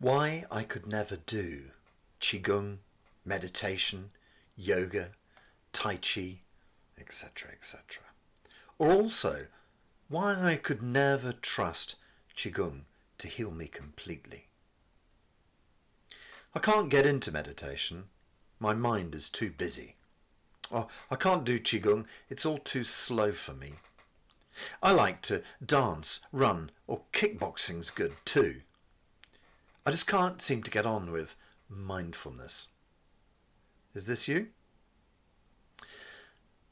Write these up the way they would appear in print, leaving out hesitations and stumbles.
Why I could never do Qigong, meditation, yoga, Tai Chi, etc., etc. Or also, why I could never trust Qigong to heal me completely. I can't get into meditation. My mind is too busy. Oh, I can't do Qigong. It's all too slow for me. I like to dance, run, or kickboxing's good too. I just can't seem to get on with mindfulness. Is this you?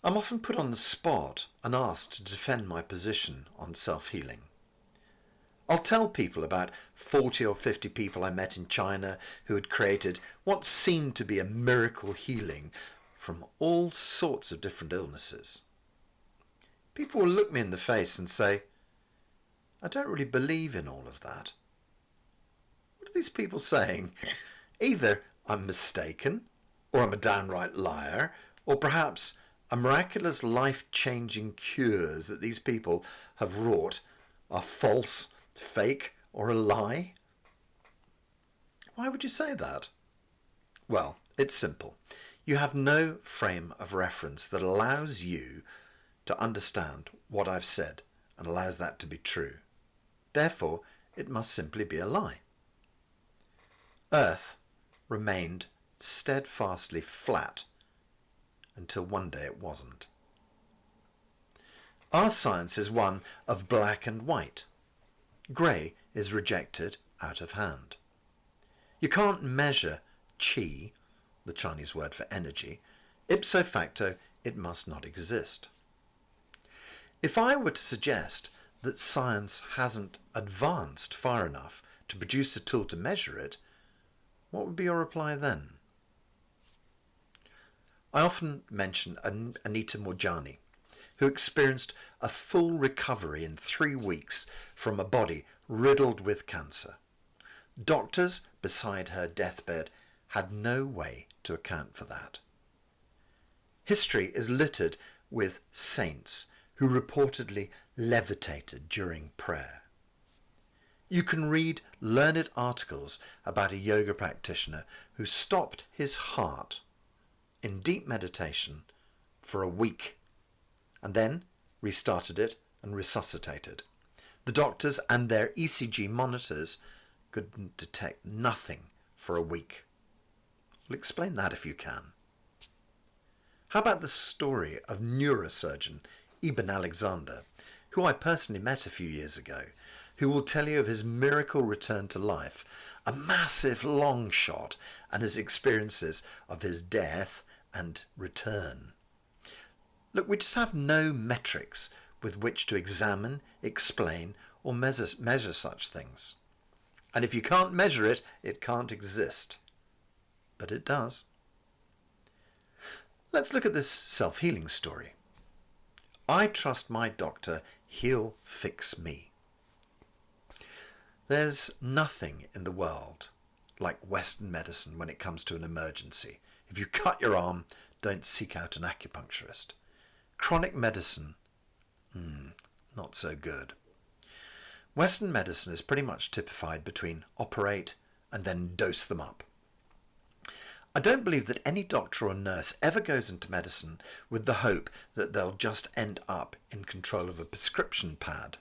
I'm often put on the spot and asked to defend my position on self-healing. I'll tell people about 40 or 50 people I met in China who had created what seemed to be a miracle healing from all sorts of different illnesses. People will look me in the face and say, I don't really believe in all of that. What are these people saying? Either I'm mistaken, or I'm a downright liar, or perhaps a miraculous life-changing cures that these people have wrought are false, fake, or a lie. Why would you say that? Well, it's simple. You have no frame of reference that allows you to understand what I've said and allows that to be true. Therefore, it must simply be a lie. Earth remained steadfastly flat until one day it wasn't. Our science is one of black and white. Grey is rejected out of hand. You can't measure qi, the Chinese word for energy. Ipso facto, it must not exist. If I were to suggest that science hasn't advanced far enough to produce a tool to measure it, what would be your reply then? I often mention Anita Moorjani, who experienced a full recovery in 3 weeks from a body riddled with cancer. Doctors beside her deathbed had no way to account for that. History is littered with saints who reportedly levitated during prayer. You can read learned articles about a yoga practitioner who stopped his heart in deep meditation for a week and then restarted it and resuscitated. The doctors and their ECG monitors could detect nothing for a week. Well, explain that if you can. How about the story of neurosurgeon Ibn Alexander, who I personally met a few years ago, who will tell you of his miracle return to life, a massive long shot, and his experiences of his death and return. Look, we just have no metrics with which to examine, explain, or measure such things. And if you can't measure it, it can't exist. But it does. Let's look at this self-healing story. I trust my doctor, he'll fix me. There's nothing in the world like Western medicine when it comes to an emergency. If you cut your arm, don't seek out an acupuncturist. Chronic medicine, not so good. Western medicine is pretty much typified between operate and then dose them up. I don't believe that any doctor or nurse ever goes into medicine with the hope that they'll just end up in control of a prescription pad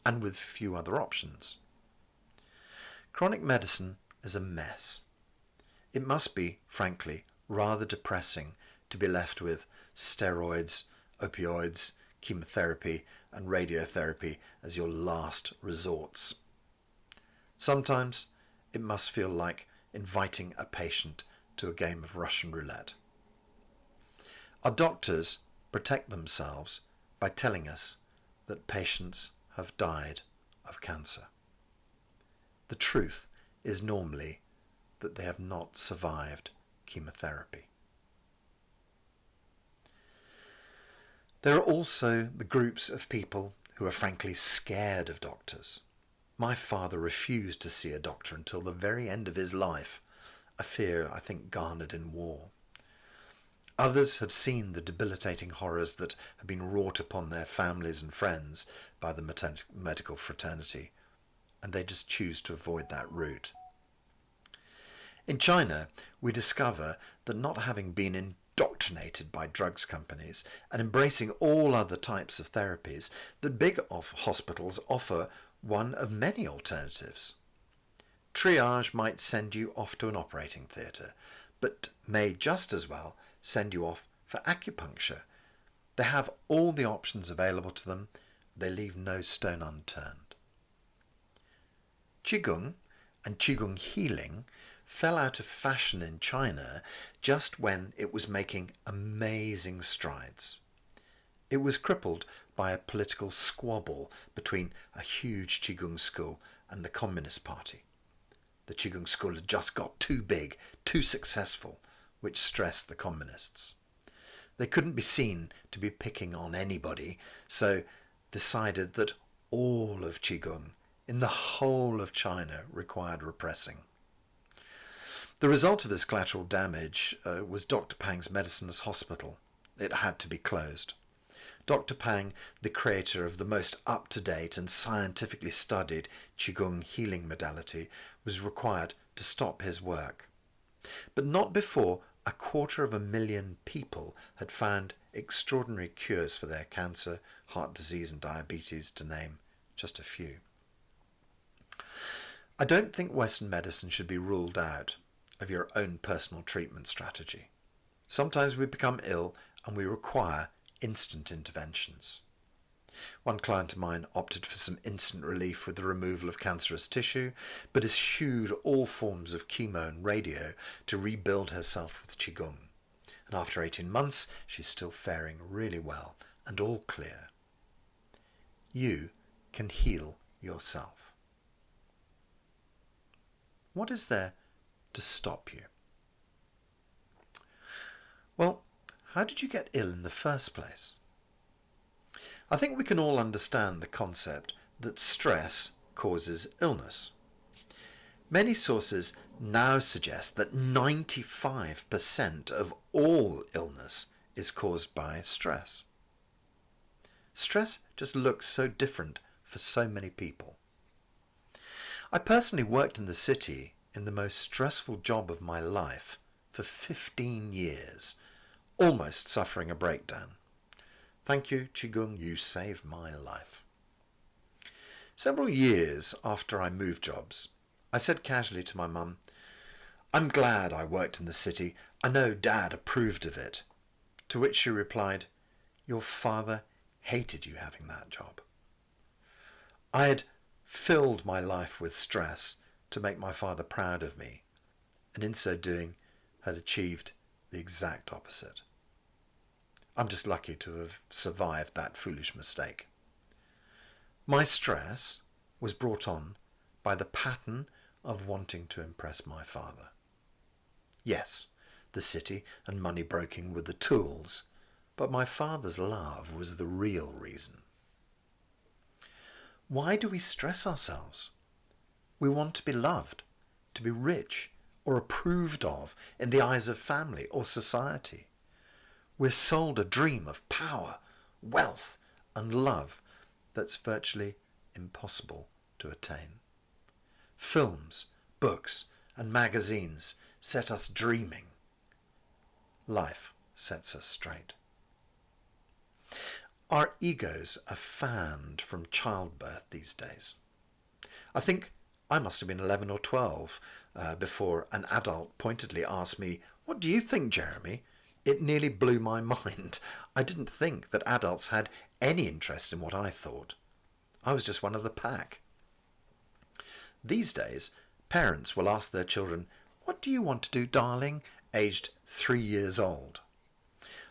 and with few other options. Chronic medicine is a mess. It must be, frankly, rather depressing to be left with steroids, opioids, chemotherapy and radiotherapy as your last resorts. Sometimes it must feel like inviting a patient to a game of Russian roulette. Our doctors protect themselves by telling us that patients have died of cancer. The truth is normally that they have not survived chemotherapy. There are also the groups of people who are frankly scared of doctors. My father refused to see a doctor until the very end of his life, a fear I think garnered in war. Others have seen the debilitating horrors that have been wrought upon their families and friends by the medical fraternity, and they just choose to avoid that route. In China, we discover that not having been indoctrinated by drugs companies and embracing all other types of therapies, that big hospitals offer one of many alternatives. Triage might send you off to an operating theatre, but may just as well send you off for acupuncture. They have all the options available to them. They leave no stone unturned. Qigong and Qigong healing fell out of fashion in China just when it was making amazing strides. It was crippled by a political squabble between a huge Qigong school and the Communist Party. The Qigong school had just got too big, too successful, which stressed the communists. They couldn't be seen to be picking on anybody, so decided that all of Qigong in the whole of China required repressing. The result of this collateral damage was Dr. Pang's Medicines Hospital. It had to be closed. Dr. Pang, the creator of the most up-to-date and scientifically studied Qigong healing modality, was required to stop his work. But not before 250,000 people had found extraordinary cures for their cancer, heart disease and diabetes, to name just a few. I don't think Western medicine should be ruled out of your own personal treatment strategy. Sometimes we become ill and we require instant interventions. One client of mine opted for some instant relief with the removal of cancerous tissue, but eschewed all forms of chemo and radio to rebuild herself with Qigong. And after 18 months, she's still faring really well and all clear. You can heal yourself. What is there to stop you? Well, how did you get ill in the first place? I think we can all understand the concept that stress causes illness. Many sources now suggest that 95% of all illness is caused by stress. Stress just looks so different for so many people. I personally worked in the city in the most stressful job of my life for 15 years, almost suffering a breakdown. Thank you, Qigong, you saved my life. Several years after I moved jobs, I said casually to my mum, "I'm glad I worked in the city. I know Dad approved of it." To which she replied, "Your father hated you having that job." I had filled my life with stress to make my father proud of me, and in so doing had achieved the exact opposite. I'm just lucky to have survived that foolish mistake. My stress was brought on by the pattern of wanting to impress my father. Yes, the city and money broking were the tools, but my father's love was the real reason. Why do we stress ourselves? We want to be loved, to be rich or approved of in the eyes of family or society. We're sold a dream of power, wealth and love that's virtually impossible to attain. Films, books and magazines set us dreaming. Life sets us straight. Our egos are fanned from childbirth these days. I think I must have been 11 or 12 before an adult pointedly asked me, "What do you think, Jeremy?" It nearly blew my mind. I didn't think that adults had any interest in what I thought. I was just one of the pack. These days, parents will ask their children, "What do you want to do, darling?" aged 3 years old.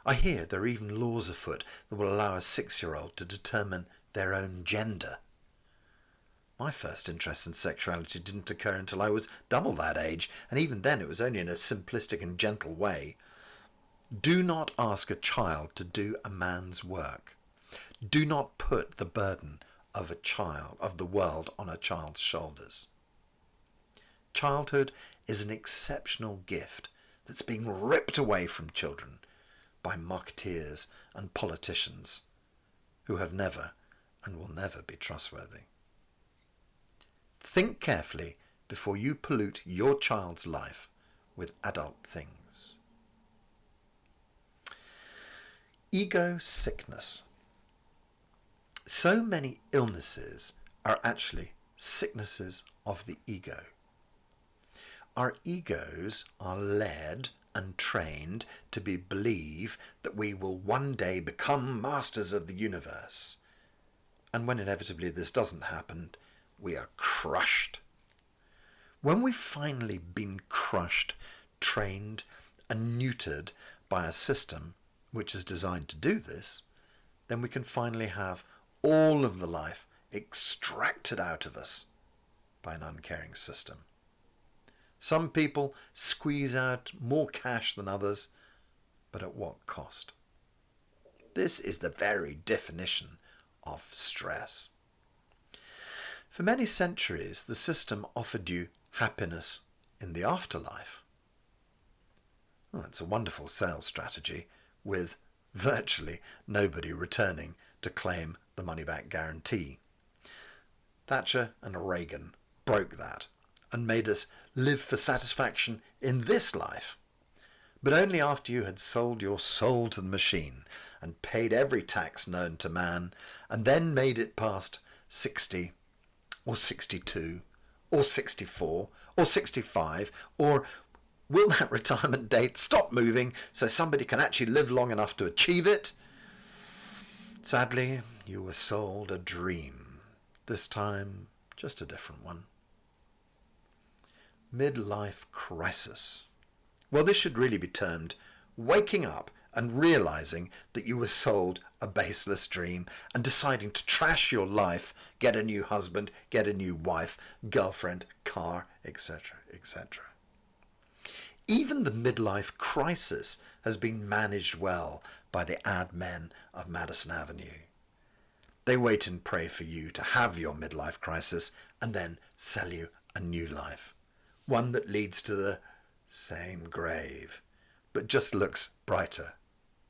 I hear there are even laws afoot that will allow a 6-year-old to determine their own gender. My first interest in sexuality didn't occur until I was double that age, and even then it was only in a simplistic and gentle way. Do not ask a child to do a man's work. Do not put the burden of the world on a child's shoulders. Childhood is an exceptional gift that's being ripped away from children by marketeers and politicians who have never and will never be trustworthy. Think carefully before you pollute your child's life with adult things. Ego sickness. So many illnesses are actually sicknesses of the ego. Our egos are led and trained to believe that we will one day become masters of the universe. And when inevitably this doesn't happen, we are crushed. When we've finally been crushed, trained and neutered by a system which is designed to do this, then we can finally have all of the life extracted out of us by an uncaring system. Some people squeeze out more cash than others, but at what cost? This is the very definition of stress. For many centuries, the system offered you happiness in the afterlife. Well, it's a wonderful sales strategy, with virtually nobody returning to claim the money-back guarantee. Thatcher and Reagan broke that and made us live for satisfaction in this life, but only after you had sold your soul to the machine and paid every tax known to man, and then made it past 60 or 62 or 64 or 65, or will that retirement date stop moving so somebody can actually live long enough to achieve it? Sadly, you were sold a dream, this time just a different one. Midlife crisis. Well, this should really be termed waking up and realizing that you were sold a baseless dream and deciding to trash your life, get a new husband, get a new wife, girlfriend, car, etc., etc. Even the midlife crisis has been managed well by the ad men of Madison Avenue. They wait and pray for you to have your midlife crisis and then sell you a new life, one that leads to the same grave, but just looks brighter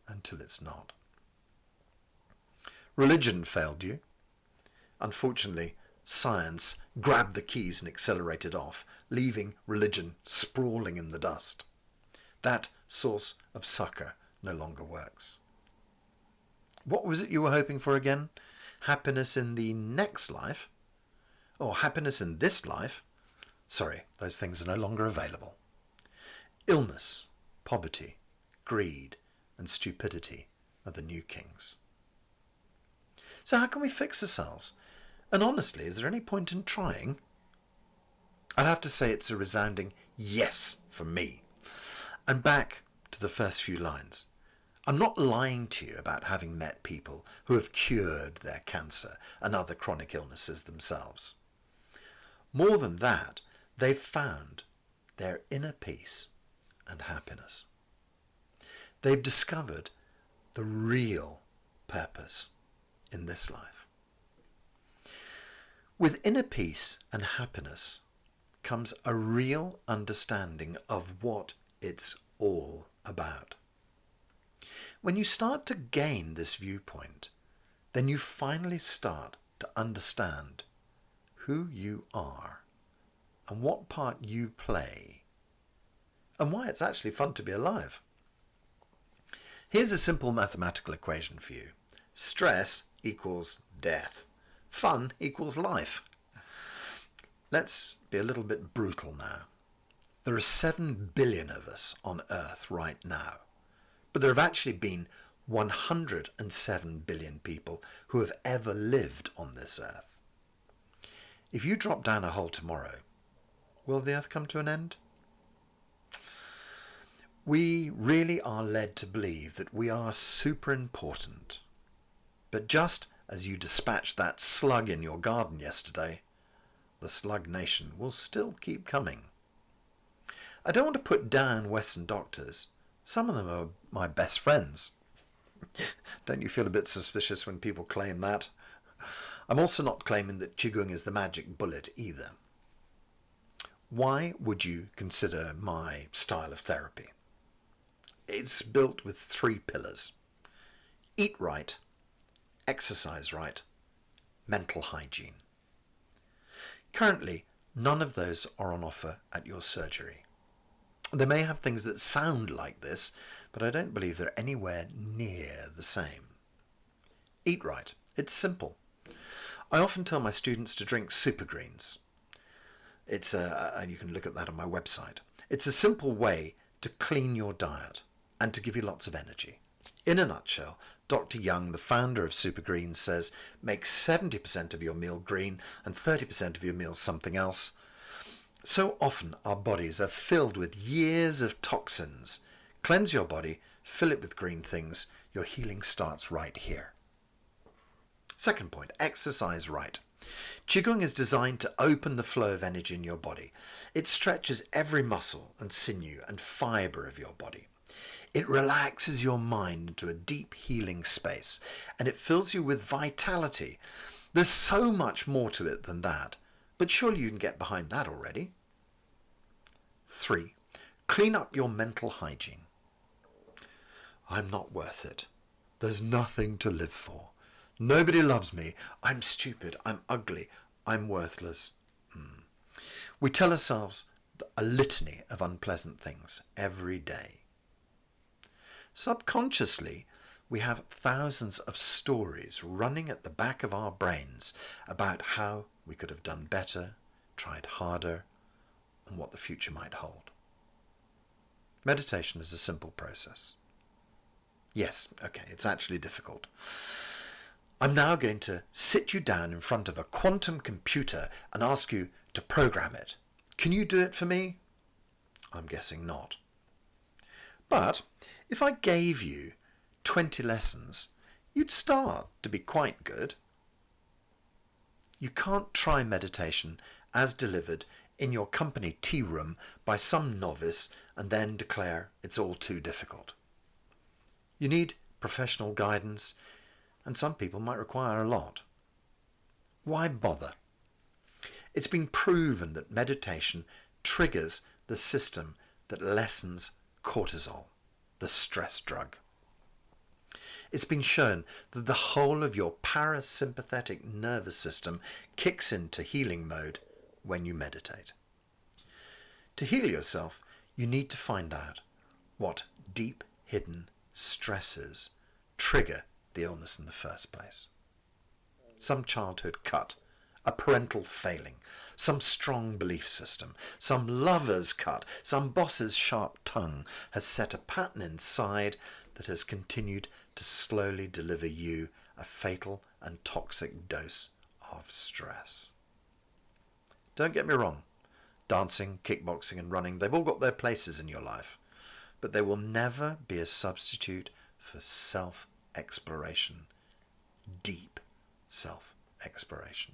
until it's not. Religion failed you. Unfortunately, science grabbed the keys and accelerated off, leaving religion sprawling in the dust. That source of succor no longer works. What was it you were hoping for again? Happiness in the next life? Or happiness in this life? Sorry, those things are no longer available. Illness, poverty, greed, and stupidity are the new kings. So how can we fix ourselves? And honestly, is there any point in trying? I'd have to say it's a resounding yes for me. And back to the first few lines. I'm not lying to you about having met people who have cured their cancer and other chronic illnesses themselves. More than that, they've found their inner peace and happiness. They've discovered the real purpose in this life. With inner peace and happiness comes a real understanding of what it's all about. When you start to gain this viewpoint, then you finally start to understand who you are and what part you play and why it's actually fun to be alive. Here's a simple mathematical equation for you. Stress equals death. Fun equals life. Let's be a little bit brutal now. There are 7 billion of us on Earth right now, but there have actually been 107 billion people who have ever lived on this Earth. If you drop down a hole tomorrow, will the Earth come to an end? We really are led to believe that we are super important. But just as you dispatched that slug in your garden yesterday, the slug nation will still keep coming. I don't want to put down Western doctors. Some of them are my best friends. Don't you feel a bit suspicious when people claim that? I'm also not claiming that Qigong is the magic bullet either. Why would you consider my style of therapy? It's built with 3 pillars. Eat right, exercise right, mental hygiene. Currently, none of those are on offer at your surgery. They may have things that sound like this, but I don't believe they're anywhere near the same. Eat right. It's simple. I often tell my students to drink super greens. And you can look at that on my website. It's a simple way to clean your diet and to give you lots of energy. In a nutshell, Dr. Young, the founder of Super Greens, says make 70% of your meal green and 30% of your meal something else. So often our bodies are filled with years of toxins. Cleanse your body, fill it with green things. Your healing starts right here. Second point, exercise right. Qigong is designed to open the flow of energy in your body. It stretches every muscle and sinew and fibre of your body. It relaxes your mind into a deep healing space, and it fills you with vitality. There's so much more to it than that, but surely you can get behind that already. 3. Clean up your mental hygiene. I'm not worth it. There's nothing to live for. Nobody loves me. I'm stupid. I'm ugly. I'm worthless. We tell ourselves a litany of unpleasant things every day. Subconsciously, we have thousands of stories running at the back of our brains about how we could have done better, tried harder, and what the future might hold. Meditation is a simple process. Yes, okay, it's actually difficult. I'm now going to sit you down in front of a quantum computer and ask you to program it. Can you do it for me? I'm guessing not. But if I gave you 20 lessons, you'd start to be quite good. You can't try meditation as delivered in your company tea room by some novice and then declare it's all too difficult. You need professional guidance, and some people might require a lot. Why bother? It's been proven that meditation triggers the system that lessens cortisol, the stress drug. It's been shown that the whole of your parasympathetic nervous system kicks into healing mode when you meditate. To heal yourself, you need to find out what deep hidden stresses trigger the illness in the first place. Some childhood cut, a parental failing, some strong belief system, some lover's cut, some boss's sharp tongue has set a pattern inside that has continued to slowly deliver you a fatal and toxic dose of stress. Don't get me wrong, dancing, kickboxing and running, they've all got their places in your life, but they will never be a substitute for self-exploration, deep self-exploration.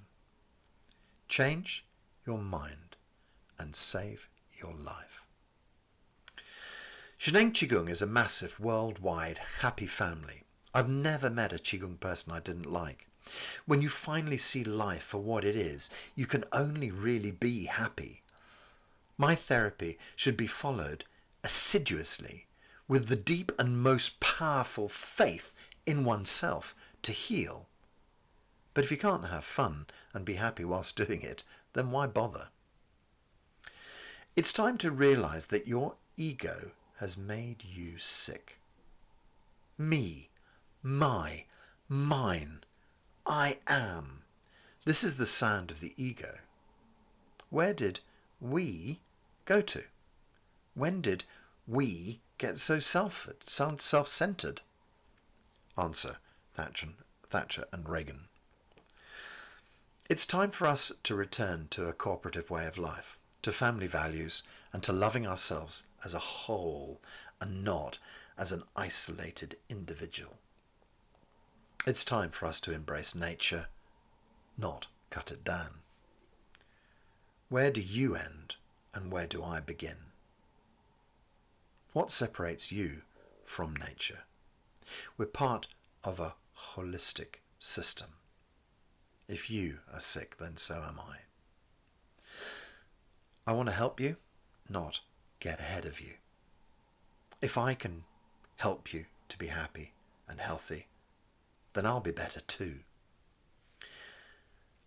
Change your mind and save your life. Sheneng Qigong is a massive, worldwide, happy family. I've never met a Qigong person I didn't like. When you finally see life for what it is, you can only really be happy. My therapy should be followed assiduously with the deep and most powerful faith in oneself to heal. But if you can't have fun and be happy whilst doing it, then why bother? It's time to realize that your ego has made you sick. Me, my, mine, I am. This is the sound of the ego. Where did we go to? When did we get so self-centered? Answer, Thatcher and Reagan. It's time for us to return to a cooperative way of life, to family values, and to loving ourselves as a whole and not as an isolated individual. It's time for us to embrace nature, not cut it down. Where do you end and where do I begin? What separates you from nature? We're part of a holistic system. If you are sick, then so am I. I want to help you, not get ahead of you. If I can help you to be happy and healthy, then I'll be better too.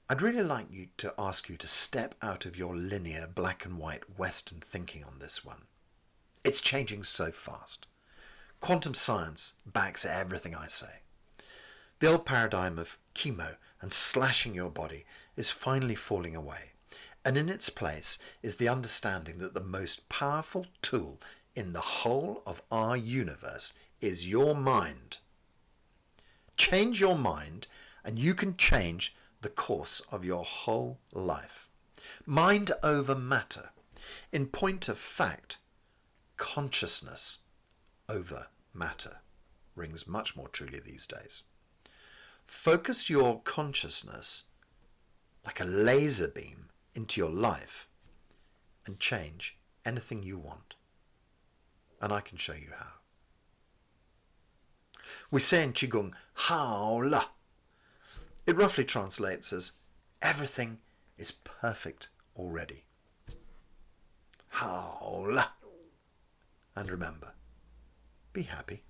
I'd really like to ask you to step out of your linear black and white Western thinking on this one. It's changing so fast. Quantum science backs everything I say. The old paradigm of chemo and slashing your body is finally falling away, and in its place is the understanding that the most powerful tool in the whole of our universe is your mind. Change your mind and you can change the course of your whole life. Mind over matter. In point of fact, consciousness over matter rings much more truly these days. Focus your consciousness like a laser beam into your life and change anything you want. And I can show you how. We say in Qigong, Hao La. It roughly translates as everything is perfect already. Hao La. And remember, be happy.